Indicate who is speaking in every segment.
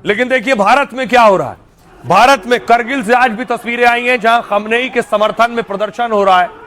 Speaker 1: लेकिन देखिए भारत में क्या हो रहा है। भारत में करगिल से आज भी तस्वीरें आई हैं जहां खमनेई के समर्थन में प्रदर्शन हो रहा है।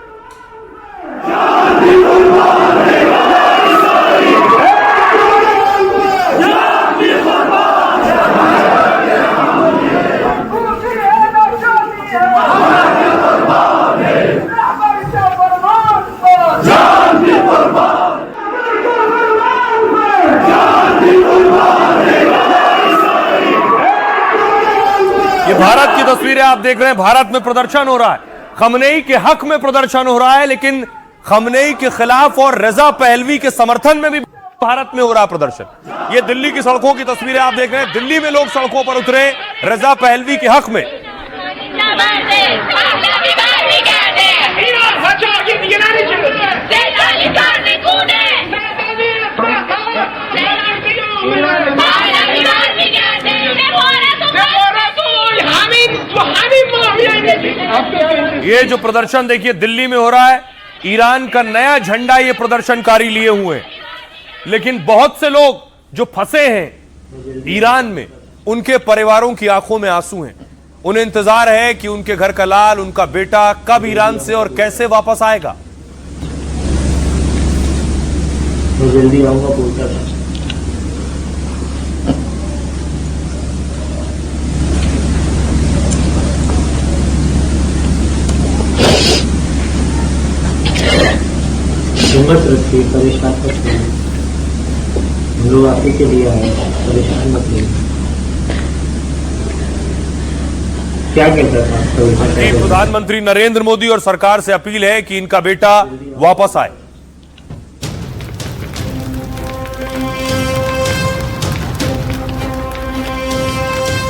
Speaker 1: ये भारत की तस्वीरें आप देख रहे हैं। भारत में प्रदर्शन हो रहा है, खमनेई के हक में प्रदर्शन हो रहा है, लेकिन खमनेई के खिलाफ और रजा पहलवी के समर्थन में भी भारत में हो रहा प्रदर्शन। ये दिल्ली की सड़कों की तस्वीरें आप देख रहे हैं। दिल्ली में लोग सड़कों पर उतरे रजा पहलवी के हक में। ये जो प्रदर्शन देखिए दिल्ली में हो रहा है, ईरान का नया झंडा ये प्रदर्शनकारी लिए हुए हैं, लेकिन बहुत से लोग जो फंसे हैं ईरान में, उनके परिवारों की आंखों में आंसू हैं। उन्हें इंतजार है कि उनके घर का लाल, उनका बेटा कब ईरान से और कैसे वापस आएगा।
Speaker 2: मैं जल्दी आऊंगा बोलता था। हिम्मत रखिए, परेशान मत होइए, हम लोग आप ही के लिए आए, परेशान मत होइए। क्या कहता था
Speaker 1: प्रधानमंत्री नरेंद्र मोदी और सरकार से अपील है कि इनका बेटा वापस आए।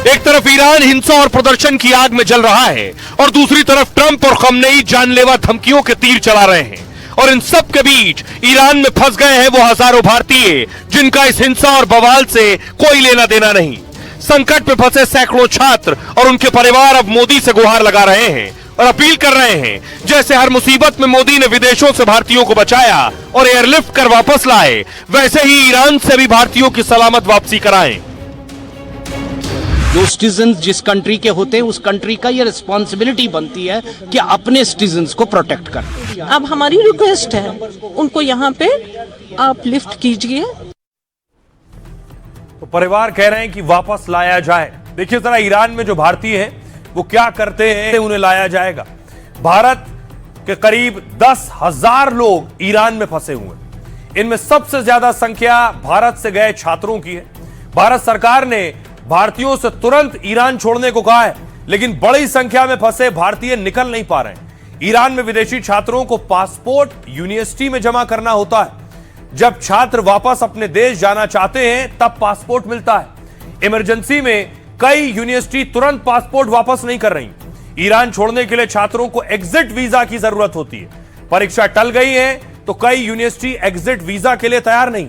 Speaker 1: एक तरफ ईरान हिंसा और प्रदर्शन की आग में जल रहा है और दूसरी तरफ ट्रंप और खमनेई जानलेवा धमकियों के तीर चला रहे हैं। और इन सब के बीच ईरान में फंस गए हैं वो हजारों भारतीय जिनका इस हिंसा और बवाल से कोई लेना देना नहीं। संकट में फंसे सैकड़ों छात्र और उनके परिवार अब मोदी से गुहार लगा रहे हैं और अपील कर रहे हैं, जैसे हर मुसीबत में मोदी ने विदेशों से भारतीयों को बचाया और एयरलिफ्ट कर वापस लाए, वैसे ही ईरान से भी भारतीयों की सलामत वापसी कराएं।
Speaker 3: जो सिटीजन जिस कंट्री के होते हैं उस कंट्री का ये रिस्पॉन्सिबिलिटी बनती है कि अपने सिटीजन्स को प्रोटेक्ट करें।
Speaker 4: अब हमारी रिक्वेस्ट है उनको यहाँ पे आप लिफ्ट कीजिए।
Speaker 1: तो परिवार कह रहे हैं कि वापस लाया जाए। देखिए जरा ईरान में जो भारतीय हैं वो क्या करते हैं, उन्हें लाया जाएगा। भारत के करीब 10,000 लोग ईरान में फंसे हुए हैं। इनमें सबसे ज्यादा संख्या भारत से गए छात्रों की है। भारत सरकार ने भारतीयों से तुरंत ईरान छोड़ने को कहा है, लेकिन बड़ी संख्या में फंसे भारतीय निकल नहीं पा रहे हैं। ईरान में विदेशी छात्रों को पासपोर्ट यूनिवर्सिटी में जमा करना होता है। जब छात्र वापस अपने देश जाना चाहते हैं तब पासपोर्ट मिलता है। इमरजेंसी में कई यूनिवर्सिटी तुरंत पासपोर्ट वापस नहीं कर रही। ईरान छोड़ने के लिए छात्रों को एग्जिट वीजा की जरूरत होती है। परीक्षा टल गई है तो कई यूनिवर्सिटी एग्जिट वीजा के लिए तैयार नहीं।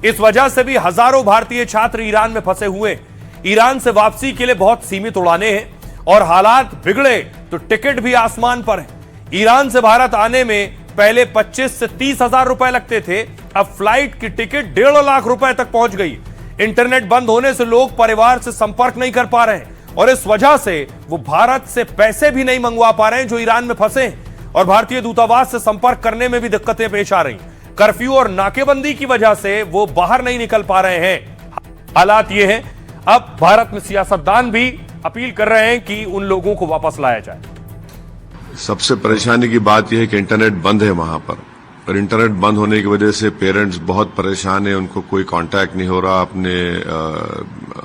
Speaker 1: इस वजह से भी हजारों भारतीय छात्र ईरान में फंसे हुए। ईरान से वापसी के लिए बहुत सीमित उड़ानें हैं और हालात बिगड़े तो टिकट भी आसमान पर है। ईरान से भारत आने में पहले 25 से 30 हजार रुपए लगते थे, अब फ्लाइट की टिकट 1.5 लाख रुपए तक पहुंच गई। इंटरनेट बंद होने से लोग परिवार से संपर्क नहीं कर पा रहे हैं और इस वजह से वो भारत से पैसे भी नहीं मंगवा पा रहे हैं जो ईरान में फंसे हैं और भारतीय दूतावास से संपर्क करने में भी दिक्कतें पेश आ रही। कर्फ्यू और नाकेबंदी की वजह से वो बाहर नहीं निकल पा रहे हैं। हालात ये हैं, अब भारत में सियासतदान भी अपील कर रहे हैं कि उन लोगों को वापस लाया जाए।
Speaker 5: सबसे परेशानी की बात यह है कि इंटरनेट बंद है वहां पर, और इंटरनेट बंद होने की वजह से पेरेंट्स बहुत परेशान है। उनको कोई कांटेक्ट नहीं हो रहा अपने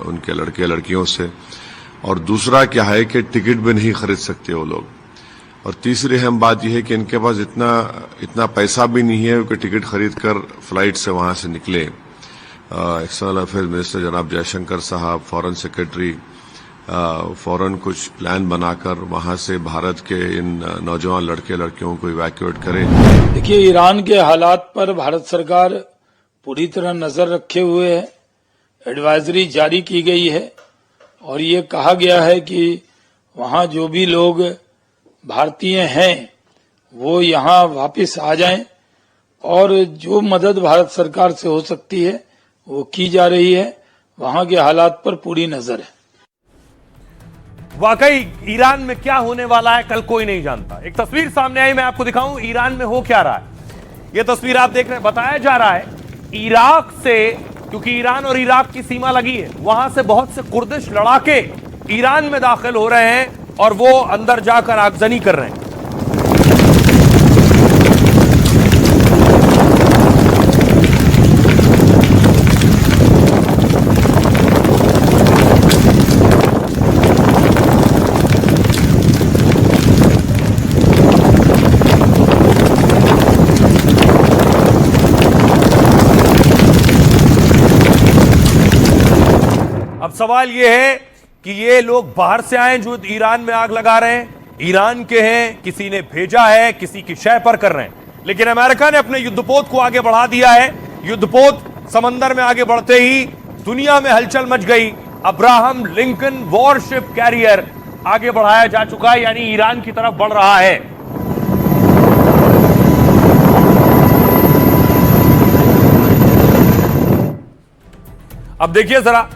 Speaker 5: उनके लड़के लड़कियों से। और दूसरा क्या है कि टिकट भी नहीं खरीद सकते वो लोग। और तीसरी अहम बात यह है कि इनके पास इतना पैसा भी नहीं है कि टिकट खरीद कर फ्लाइट से वहां से निकले। एक्सटर्नल अफेयर्स मिनिस्टर जनाब जयशंकर साहब, फॉरेन सेक्रेटरी फौरन कुछ प्लान बनाकर वहां से भारत के इन नौजवान लड़के लड़कियों को इवैक्यूएट करें।
Speaker 6: देखिए, ईरान के हालात पर भारत सरकार पूरी तरह नजर रखे हुए है। एडवाइजरी जारी की गई है और ये कहा गया है कि वहां जो भी लोग भारतीय हैं वो यहाँ वापस आ जाएं और जो मदद भारत सरकार से हो सकती है वो की जा रही है। वहां के हालात पर पूरी नजर है।
Speaker 1: वाकई ईरान में क्या होने वाला है कल कोई नहीं जानता। एक तस्वीर सामने आई, मैं आपको दिखाऊं ईरान में हो क्या रहा है। यह तस्वीर आप देख रहे हैं, बताया जा रहा है इराक से, क्योंकि ईरान और इराक की सीमा लगी है, वहां से बहुत से कुर्दिश लड़ाके ईरान में दाखिल हो रहे हैं और वो अंदर जाकर आगजनी कर रहे हैं। अब सवाल यह है कि ये लोग बाहर से आए जो ईरान में आग लगा रहे हैं, ईरान के हैं, किसी ने भेजा है, किसी की शय पर कर रहे हैं। लेकिन अमेरिका ने अपने युद्धपोत को आगे बढ़ा दिया है। युद्धपोत समंदर में आगे बढ़ते ही दुनिया में हलचल मच गई। अब्राहम लिंकन वॉरशिप कैरियर आगे बढ़ाया जा चुका है, यानी ईरान की तरफ बढ़ रहा है। अब देखिए जरा,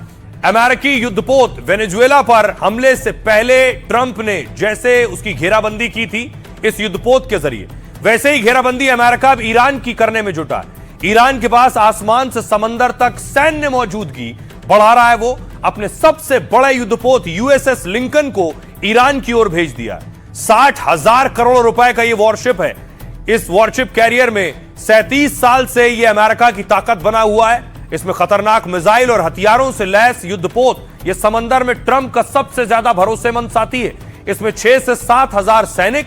Speaker 1: अमेरिकी युद्धपोत वेनेजुएला पर हमले से पहले ट्रंप ने जैसे उसकी घेराबंदी की थी इस युद्धपोत के जरिए, वैसे ही घेराबंदी अमेरिका अब ईरान की करने में जुटा है। ईरान के पास आसमान से समंदर तक सैन्य मौजूदगी बढ़ा रहा है। वो अपने सबसे बड़े युद्धपोत यूएसएस लिंकन को ईरान की ओर भेज दिया। 60,000 करोड़ रुपए का यह वॉरशिप है। इस वॉरशिप कैरियर में 37 साल से यह अमेरिका की ताकत बना हुआ है। इसमें खतरनाक मिसाइल और हथियारों से लैस युद्धपोत यह समंदर में ट्रंप का सबसे ज्यादा भरोसेमंद साथी है। इसमें 6 से 7 हजार सैनिक,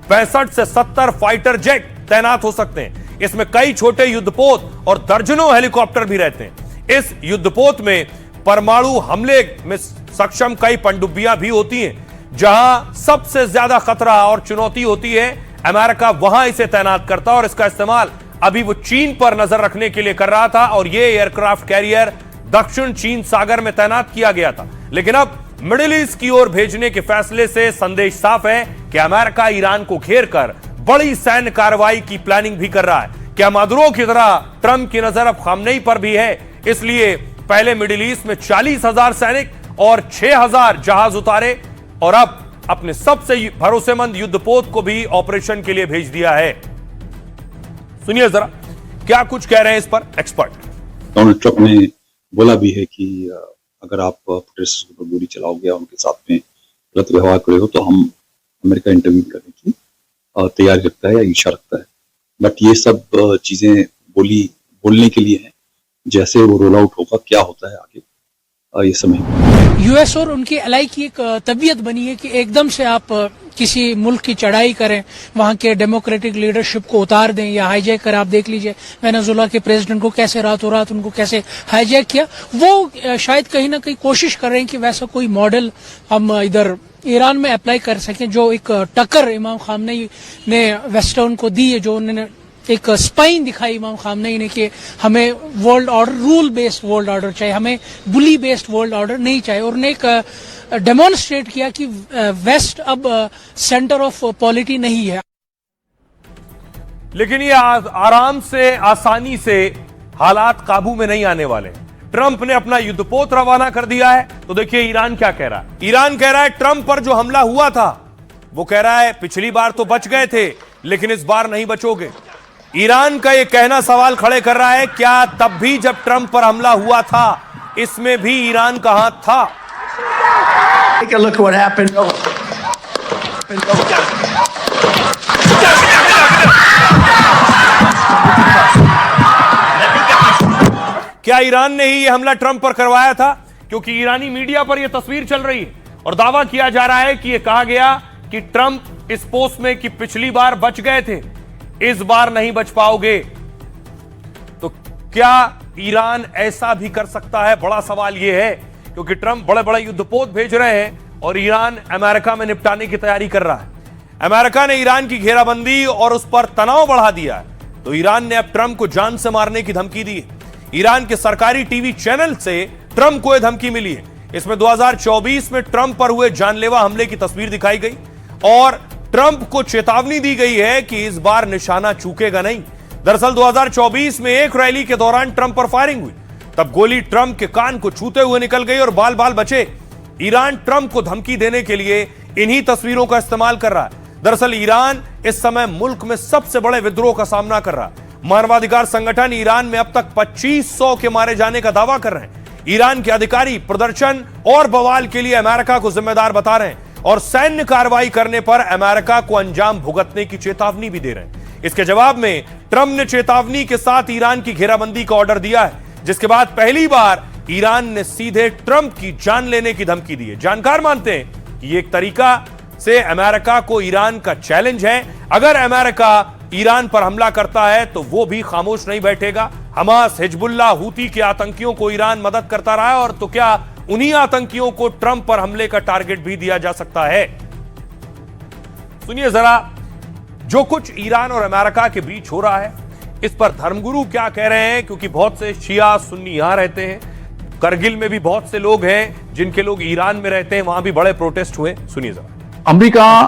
Speaker 1: 65 से 70 फाइटर जेट तैनात हो सकते हैं। इसमें कई छोटे युद्धपोत और दर्जनों हेलीकॉप्टर भी रहते हैं। इस युद्धपोत में परमाणु हमले में सक्षम कई पनडुब्बियां भी होती हैं। जहां सबसे ज्यादा खतरा और चुनौती होती है, अमेरिका वहां इसे तैनात करता है और इसका इस्तेमाल अभी वो चीन पर नजर रखने के लिए कर रहा था और ये एयरक्राफ्ट कैरियर दक्षिण चीन सागर में तैनात किया गया था। लेकिन अब मिडिल ईस्ट की ओर भेजने के फैसले से संदेश साफ है कि अमेरिका ईरान को घेरकर बड़ी सैन्य कार्रवाई की प्लानिंग भी कर रहा है। क्या मादुरो की तरह ट्रंप की नजर अब खामनेई पर भी है, इसलिए पहले मिडिल ईस्ट में 40,000 सैनिक और 6,000 जहाज उतारे और अब अपने सबसे भरोसेमंद युद्धपोत को भी ऑपरेशन के लिए भेज दिया है। सुनिए जरा क्या कुछ कह रहे हैं इस पर एक्सपर्ट।
Speaker 7: डोनाल्ड ट्रंप ने बोला भी है कि अगर आप प्रोटेस्टर्स के ऊपर गोली चलाओगे और उनके साथ में गलत व्यवहार करोगे तो हम अमेरिका इंटरवीन करने की तैयारी रखता है या इच्छा रखता है। बट ये सब चीजें बोलने के लिए हैं, जैसे वो रोल आउट होगा क्या होता है आगे ये समय।
Speaker 8: यूएस और उनकी एलाई की एक तबीयत बनी है कि एकदम से आप किसी मुल्क की चढ़ाई करें, वहां के डेमोक्रेटिक लीडरशिप को उतार दें या हाईजैक करें। आप देख लीजिए वेनेजुएला के प्रेसिडेंट को कैसे रातों रात उनको कैसे हाईजैक किया। वो शायद कहीं ना कहीं कोशिश कर रहे हैं कि वैसा कोई मॉडल हम इधर ईरान में अप्लाई कर सकें, जो एक टक्कर इमाम खामनेई ने वेस्टर्न को दी है, जो उन्होंने एक स्पाइन दिखाई इमाम खामनेई ने कि हमें world order, rule based world order चाहिए, हमें बुली बेस्ड वर्ल्ड ऑर्डर नहीं चाहिए। और उन्हें एक डेमोन्स्ट्रेट किया कि वेस्ट अब सेंटर ऑफ पॉलिटी नहीं है।
Speaker 1: लेकिन ये आराम से, आसानी से हालात काबू में नहीं आने वाले। ट्रंप ने अपना युद्धपोत रवाना कर दिया है, तो देखिए ईरान क्या कह रहा है। ईरान कह रहा है ट्रंप पर जो हमला हुआ था, वो कह रहा है पिछली बार तो बच गए थे लेकिन इस बार नहीं बचोगे। ईरान का ये कहना सवाल खड़े कर रहा है, क्या तब भी जब ट्रंप पर हमला हुआ था इसमें भी ईरान का हाथ था?
Speaker 9: Take a look at what happened.
Speaker 1: क्या ईरान ने ही यह हमला ट्रंप पर करवाया था? क्योंकि ईरानी मीडिया पर यह तस्वीर चल रही है और दावा किया जा रहा है कि यह कहा गया कि ट्रंप इस पोस्ट में कि पिछली बार बच गए थे, इस बार नहीं बच पाओगे। तो क्या ईरान ऐसा भी कर सकता है? बड़ा सवाल यह है, क्योंकि ट्रंप बड़े बड़े युद्धपोत भेज रहे हैं और ईरान अमेरिका में निपटाने की तैयारी कर रहा है। अमेरिका ने ईरान की घेराबंदी और उस पर तनाव बढ़ा दिया है, तो ईरान ने अब ट्रंप को जान से मारने की धमकी दी है। ईरान के सरकारी टीवी चैनल से ट्रंप को यह धमकी मिली है। इसमें 2024 में ट्रंप पर हुए जानलेवा हमले की तस्वीर दिखाई गई और ट्रंप को चेतावनी दी गई है कि इस बार निशाना चूकेगा नहीं। दरअसल 2024 में एक रैली के दौरान ट्रंप पर फायरिंग हुई। तब गोली ट्रंप के कान को छूते हुए निकल गई और बाल बाल बचे। ईरान ट्रंप को धमकी देने के लिए इन्हीं तस्वीरों का इस्तेमाल कर रहा है। दरअसल ईरान इस समय मुल्क में सबसे बड़े विद्रोह का सामना कर रहा है। मानवाधिकार संगठन ईरान में अब तक 2500 के मारे जाने का दावा कर रहे हैं। ईरान के अधिकारी प्रदर्शन और बवाल के लिए अमेरिका को जिम्मेदार बता रहे हैं और सैन्य कार्रवाई करने पर अमेरिका को अंजाम भुगतने की चेतावनी भी दे रहे हैं। इसके जवाब में ट्रंप ने चेतावनी के साथ ईरान की घेराबंदी का ऑर्डर दिया है, जिसके बाद पहली बार ईरान ने सीधे ट्रंप की जान लेने की धमकी दी है। जानकार मानते हैं कि एक तरीका से अमेरिका को ईरान का चैलेंज है। अगर अमेरिका ईरान पर हमला करता है तो वो भी खामोश नहीं बैठेगा। हमास, हिजबुल्लाह, हूती के आतंकियों को ईरान मदद करता रहा है, और तो क्या उन्हीं आतंकियों को ट्रंप पर हमले का टारगेट भी दिया जा सकता है। सुनिए जरा जो कुछ ईरान और अमेरिका के बीच हो रहा है, इस पर धर्मगुरु क्या कह रहे हैं, क्योंकि बहुत से शिया सुन्नी यहां रहते हैं। करगिल में भी बहुत से लोग हैं जिनके लोग ईरान में रहते हैं, वहां भी बड़े प्रोटेस्ट हुए। सुनिए जरा।
Speaker 10: अमेरिका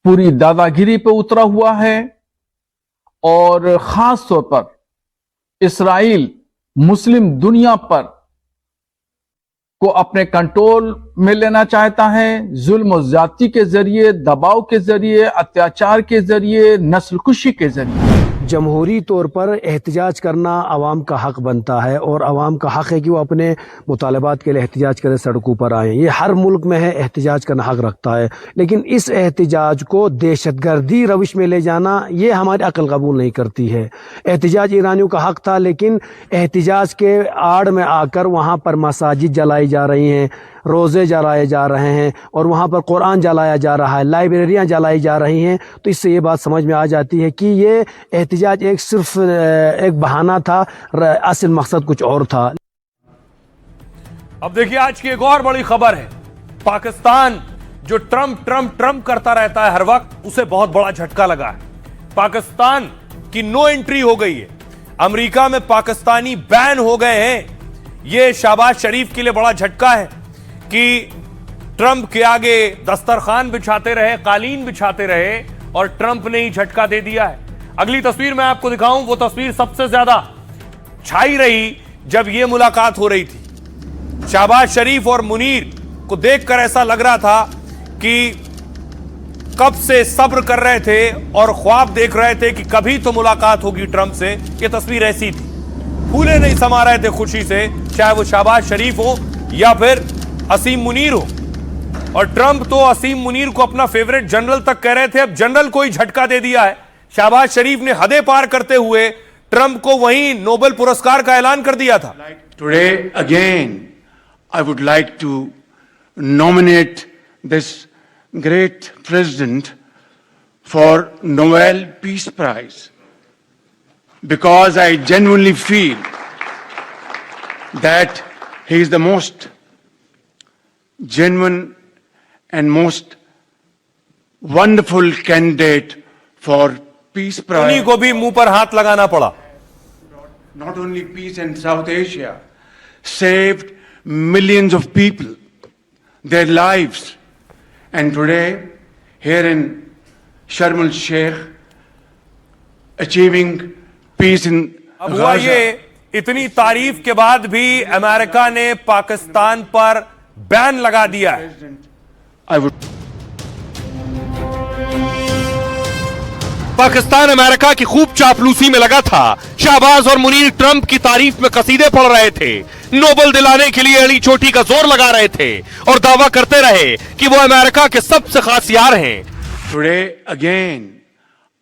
Speaker 10: पूरी दादागिरी पे उतरा हुआ है और खास तौर पर इस्राइल मुस्लिम दुनिया पर को अपने कंट्रोल में लेना चाहता है। जुल्म और ज्यादती के जरिए, दबाव के जरिए, अत्याचार के जरिए, नस्लकुशी के जरिए।
Speaker 11: जमहूरी तौर पर एहतजाज करना आवाम का हक बनता है और आवाम का हक है कि वो अपने मुतालबात के लिए एहतजाज करें, सड़कों पर आएँ। ये हर मुल्क में है, एहतजाज करना हक रखता है, लेकिन इस एहतजाज को दहशतगर्दी रविश में ले जाना ये हमारी अक्ल कबूल नहीं करती है। एहतजाज ईरानियों का हक था, लेकिन एहतजाज के आड़ में आकर वहाँ पर मसाजिद जलाई जा रही हैं, रोज़े जलाए जा रहे हैं और वहाँ पर कुरान जलाया जा रहा है, लाइब्रेरियाँ जलाई जा रही हैं। तो इससे ये बात समझ में आ जाती है कि ये एहतजाज एक सिर्फ एक बहाना था, असल मकसद कुछ और था।
Speaker 1: अब देखिए आज की एक और बड़ी खबर है। पाकिस्तान जो ट्रंप ट्रंप ट्रंप करता रहता है हर वक्त, उसे बहुत बड़ा झटका लगा है। पाकिस्तान की नो एंट्री हो गई है। अमेरिका में पाकिस्तानी बैन हो गए हैं। यह शहबाज शरीफ के लिए बड़ा झटका है कि ट्रंप के आगे दस्तरखान बिछाते रहे, कालीन बिछाते रहे, और ट्रंप ने ही झटका दे दिया है। अगली तस्वीर मैं आपको दिखाऊं, वो तस्वीर सबसे ज्यादा छाई रही जब यह मुलाकात हो रही थी। शहबाज शरीफ और मुनीर को देखकर ऐसा लग रहा था कि कब से सब्र कर रहे थे और ख्वाब देख रहे थे कि कभी तो मुलाकात होगी ट्रंप से। यह तस्वीर ऐसी थी, फूले नहीं समा रहे थे खुशी से, चाहे वो शहबाज शरीफ हो या फिर असीम मुनीर हो। और ट्रंप तो असीम मुनीर को अपना फेवरेट जनरल तक कह रहे थे, अब जनरल को ही झटका दे दिया है। शहबाज शरीफ ने हदें पार करते हुए ट्रंप को वहीं नोबेल पुरस्कार का ऐलान कर दिया था।
Speaker 12: Today again I would like to nominate this great president for Nobel Peace Prize because I genuinely feel that he is the most genuine and most wonderful candidate for peace prize.
Speaker 1: उन्हीं को भी मुंह पर हाथ लगाना पड़ा।
Speaker 12: Not only peace in South Asia, saved millions of people, their lives, and today here in Sharm el Sheikh, achieving peace in
Speaker 1: अब हुआ ये, इतनी तारीफ के बाद भी अमेरिका ने पाकिस्तान पर बैन लगा दिया है। पाकिस्तान अमेरिका की खूब चापलूसी में लगा था। शहबाज और मुनीर ट्रंप की तारीफ में कसीदे पढ़ रहे थे, नोबेल दिलाने के लिए अड़ी चोटी का जोर लगा रहे थे और दावा करते रहे कि वो अमेरिका के सबसे खास यार हैं।
Speaker 12: Today again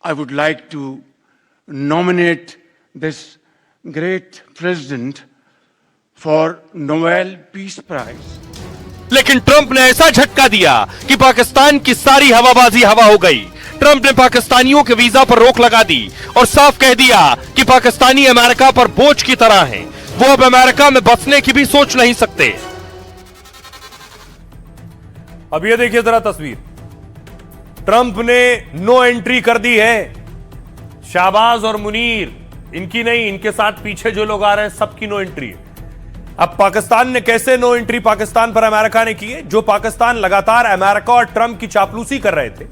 Speaker 12: I would like to nominate this great president for Nobel Peace Prize.
Speaker 1: लेकिन ट्रंप ने ऐसा झटका दिया कि पाकिस्तान की सारी हवाबाजी हवा हो गई। ट्रंप ने पाकिस्तानियों के वीजा पर रोक लगा दी और साफ कह दिया कि पाकिस्तानी अमेरिका पर बोझ की तरह हैं। वो अब अमेरिका में बसने की भी सोच नहीं सकते। अब ये देखिए जरा तस्वीर, ट्रंप ने नो एंट्री कर दी है। शहबाज और मुनीर, इनकी नहीं, इनके साथ पीछे जो लोग आ रहे हैं सबकी नो एंट्री है। अब पाकिस्तान ने कैसे नो एंट्री पाकिस्तान पर अमेरिका ने की है? जो पाकिस्तान लगातार अमेरिका और ट्रंप की चापलूसी कर रहे थे,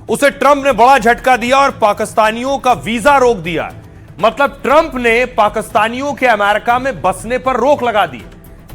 Speaker 1: उसे ट्रंप ने बड़ा झटका दिया और पाकिस्तानियों का वीजा रोक दिया। मतलब ट्रंप ने पाकिस्तानियों के अमेरिका में बसने पर रोक लगा दी।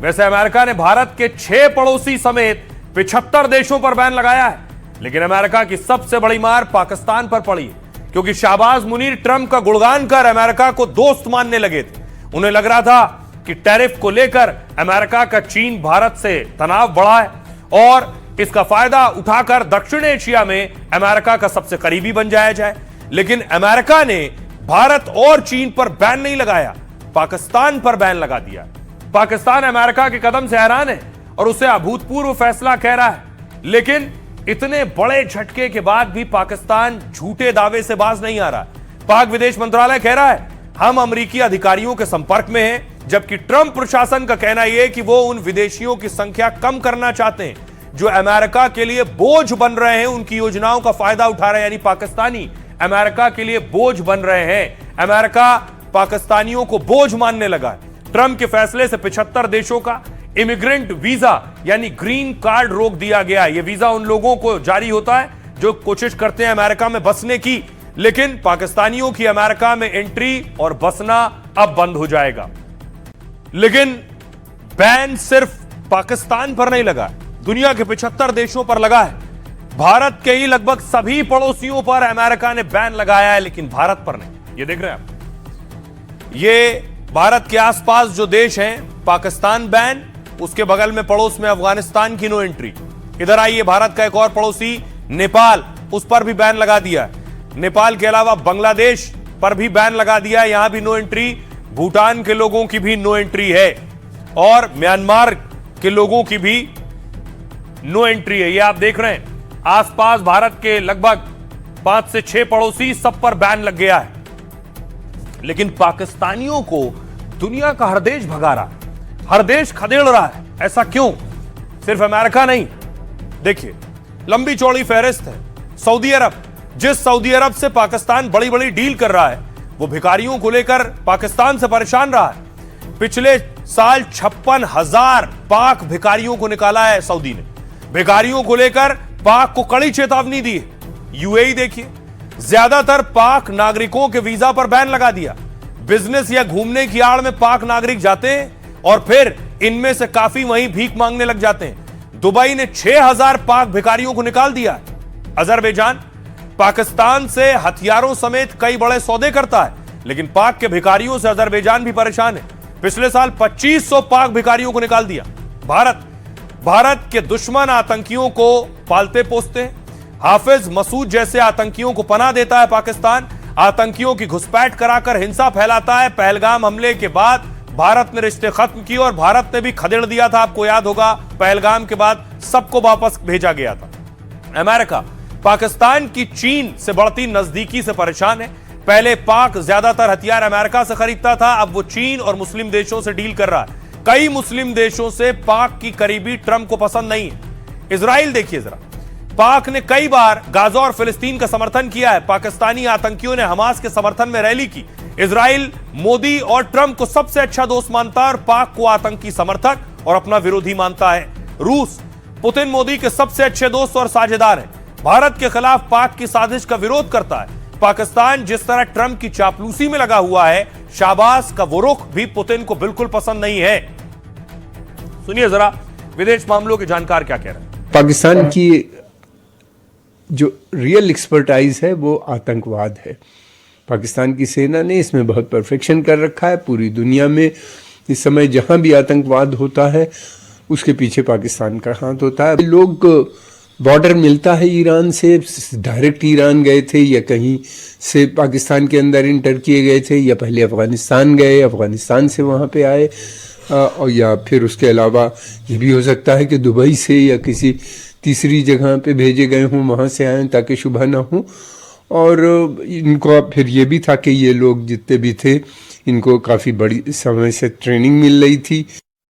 Speaker 1: वैसे अमेरिका ने भारत के 6 पड़ोसी समेत 75 देशों पर बैन लगाया है, लेकिन अमेरिका की सबसे बड़ी मार पाकिस्तान पर पड़ी है, क्योंकि शाहबाज मुनीर ट्रंप का गुणगान कर अमेरिका को दोस्त मानने लगे थे। उन्हें लग रहा था कि टैरिफ को लेकर अमेरिका का चीन भारत से तनाव बढ़ा है और इसका फायदा उठाकर दक्षिण एशिया में अमेरिका का सबसे करीबी बन जाया जाए। लेकिन अमेरिका ने भारत और चीन पर बैन नहीं लगाया, पाकिस्तान पर बैन लगा दिया। पाकिस्तान अमेरिका के कदम से हैरान है और उसे अभूतपूर्व फैसला कह रहा है, लेकिन इतने बड़े झटके के बाद भी पाकिस्तान झूठे दावे से बाज नहीं आ रहा। पाक विदेश मंत्रालय कह रहा है हम अमेरिकी अधिकारियों के संपर्क में हैं, जबकि ट्रंप प्रशासन का कहना यह है कि वो उन विदेशियों की संख्या कम करना चाहते हैं जो अमेरिका के लिए बोझ बन रहे हैं, उनकी योजनाओं का फायदा उठा रहे हैं। यानी पाकिस्तानी अमेरिका के लिए बोझ बन रहे हैं। अमेरिका पाकिस्तानियों को बोझ मानने लगा है। ट्रंप के फैसले से 75 देशों का इमिग्रेंट वीजा यानी ग्रीन कार्ड रोक दिया गया। यह वीजा उन लोगों को जारी होता है जो कोशिश करते हैं अमेरिका में बसने की, लेकिन पाकिस्तानियों की अमेरिका में एंट्री और बसना अब बंद हो जाएगा। लेकिन बैन सिर्फ पाकिस्तान पर नहीं लगा, दुनिया के 75 देशों पर लगा है। भारत के ही लगभग सभी पड़ोसियों पर अमेरिका ने बैन लगाया है, लेकिन भारत पर नहीं। ये देख रहे हैं आप, ये भारत के आसपास जो देश हैं, पाकिस्तान बैन, उसके बगल में पड़ोस में अफगानिस्तान की नो एंट्री। इधर आइए, भारत का एक और पड़ोसी नेपाल, उस पर भी बैन लगा दिया है। नेपाल के अलावा बांग्लादेश पर भी बैन लगा दिया है, यहां भी नो एंट्री। भूटान के लोगों की भी नो एंट्री है और म्यांमार के लोगों की भी नो एंट्री है। ये आप देख रहे हैं, आसपास भारत के लगभग 5 से 6 पड़ोसी, सब पर बैन लग गया है। लेकिन पाकिस्तानियों को दुनिया का हर देश भगा रहा है, हर देश खदेड़ रहा है। ऐसा क्यों? सिर्फ अमेरिका नहीं, देखिए लंबी चौड़ी फहरिस्त है। सऊदी अरब, जिस सऊदी अरब से पाकिस्तान बड़ी बड़ी डील कर रहा है, वो भिखारियों को लेकर पाकिस्तान से परेशान रहा है। पिछले साल 56,000 पाक भिखारियों को निकाला है सऊदी ने। भिखारियों को लेकर पाक को कड़ी चेतावनी दी है। यूएई देखिए, ज्यादातर पाक नागरिकों के वीजा पर बैन लगा दिया। बिजनेस या घूमने की आड़ में पाक नागरिक जाते हैं और फिर इनमें से काफी वहीं भीख मांगने लग जाते हैं। दुबई ने 6,000 पाक भिखारियों को निकाल दिया है। अजरबैजान पाकिस्तान से हथियारों समेत कई बड़े सौदे करता है, लेकिन पाक के भिखारियों से अजरबैजान भी परेशान है। पिछले साल 2500 पाक भिखारियों को निकाल दिया। भारत के दुश्मन आतंकियों को पालते पोसते हैं। हाफिज मसूद जैसे आतंकियों को पनाह देता है पाकिस्तान। आतंकियों की घुसपैठ कराकर हिंसा फैलाता है। पहलगाम हमले के बाद भारत ने रिश्ते खत्म किए और भारत ने भी खदेड़ दिया था। आपको याद होगा, पहलगाम के बाद सबको वापस भेजा गया था। अमेरिका पाकिस्तान की चीन से बढ़ती नजदीकी से परेशान है। पहले पाक ज्यादातर हथियार अमेरिका से खरीदता था, अब वो चीन और मुस्लिम देशों से डील कर रहा है। कई मुस्लिम देशों से पाक की करीबी ट्रंप को पसंद नहीं है। इजराइल देखिए जरा, पाक ने कई बार गाजा और फिलिस्तीन का समर्थन किया है। पाकिस्तानी आतंकियों ने हमास के समर्थन में रैली की। इजराइल मोदी और ट्रंप को सबसे अच्छा दोस्त मानता है और पाक को आतंकी समर्थक और अपना विरोधी मानता है। रूस पुतिन मोदी के सबसे अच्छे दोस्त और साझेदार है। भारत के खिलाफ पाक की साजिश का विरोध करता है। पाकिस्तान जिस तरह ट्रंप की चापलूसी में लगा हुआ है, शाहबाज का वो रुख भी पुतिन को बिल्कुल पसंद नहीं है। सुनिए जरा विदेश मामलों के जानकार क्या कह रहे हैं।
Speaker 13: पाकिस्तान की जो रियल एक्सपर्टाइज है वो आतंकवाद है। पाकिस्तान की सेना ने इसमें बहुत परफेक्शन कर रखा है। पूरी दुनिया में इस समय जहां भी आतंकवाद होता है उसके पीछे पाकिस्तान का हाथ होता है। लोग बॉर्डर मिलता है ईरान से, डायरेक्ट ईरान गए थे या कहीं से पाकिस्तान के अंदर इंटर किए गए थे, या पहले अफगानिस्तान गए, अफगानिस्तान से वहाँ पे आए, और या फिर उसके अलावा ये भी हो सकता है कि दुबई से या किसी तीसरी जगह पे भेजे गए हों, वहाँ से आए ताकि शुबह ना हो। और इनको फिर ये भी था कि ये लोग जितने भी थे इनको काफ़ी बड़ी समय से ट्रेनिंग मिल रही थी।